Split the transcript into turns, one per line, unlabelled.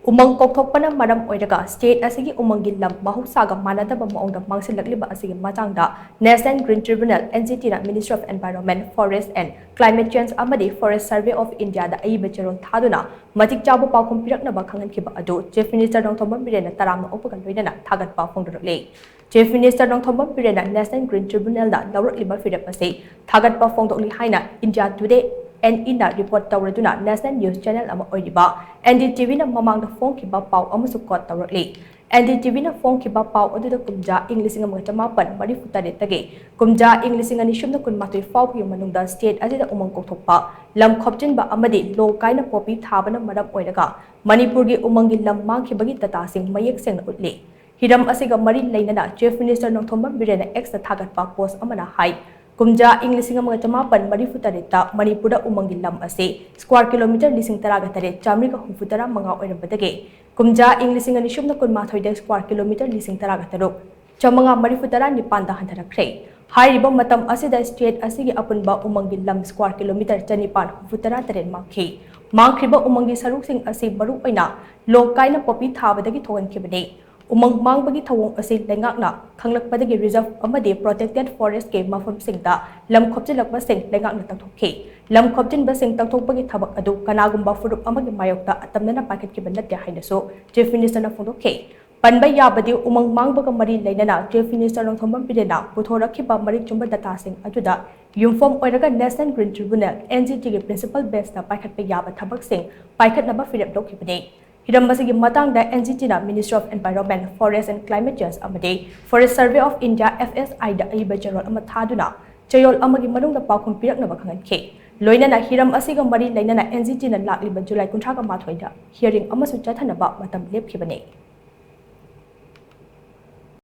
Umang kokthokpana maram oiraga state asigi umangil lam mahuksaga manadaba maongda mangshillakliba asigi matangda National Green Tribunal NGT na Ministry of Environment, Forest and Climate Change amadi Forest Survey of India da ayeeba cherol thaduna Matik Chaba Paokhum Piraknaba Khanghankhiba adu Chief Minister Nongthombam Biren taramna okpaga loinana Thagatpa Phongdorakli. Chief Minister Nongthombam Biren National Green Tribunal da lawrakliba firep ase Thagatpa Phongdorakli haina India Today and in that report Tauraduna National News Channel ama oiriba NDTV na mamangda Phongkhiba Pau amasuk kot Taurakli NDTV na Phongkhiba Pau aduda kumja English nga mga tamapan marifutare tage kumja English nga ni syumna kun matoy fau yung manungda state adida umang kokthokpa lam khopchin ba amadi lo kai na popi thaba na maram oiraga Manipuri umangil lam mangkhibagi tatasing mayek seng na utli hiram asiga mari leinana Chief Minister Nongthombam Biren ex Thagatpa post amana hai kumja English nga mga tamapan marifutarita Manipura umangil lam ase square kilometer lising taragatare chamri ka hufutara mga oirabadage kumja English nga ni syumna kun mathoide square kilometer lising taragataro chamanga marifutara ni panda handarakre hairiba matam asida state asigi apunba umangil lam square kilometer chanipan hufutara taren makhi mangkhiba umangi saruksing ase baru oina lokai na popi thabadagi thogankhibane Umang mangbagi thawong ase lengakna khanglakpadagi reserve amadi protected forest ke mafam singda lam khopjilakba sing lengakna tangthokhe lam khopjin ba sing tangthokpagi thabak adu kanagumba furup amagi mayokta atamna paket ki banat ya hainaso Chief Minister na phongdokhe panba yabadi umang mangbaga mari leinana Chief Minister Nongthombam Biren puthorakhiba mari chumba data sing aduda yumfom oiraga National Green Tribunal NGT ge principal bench na paikhatpa yaba thabak sing paikhatnaba firep dokhibane Hiram masigi matang da NGT na Ministry of Environment, Forest and Climate Change amadi Forest Survey of India FSI da ayeeba cherol ama thaduna cherol amagi manungda Paokhum Piraknaba Khanghankhi loinana hiram asiga mari leinana NGT na lakliba July 18 da hearing amasu chathanaba matam lepkhibane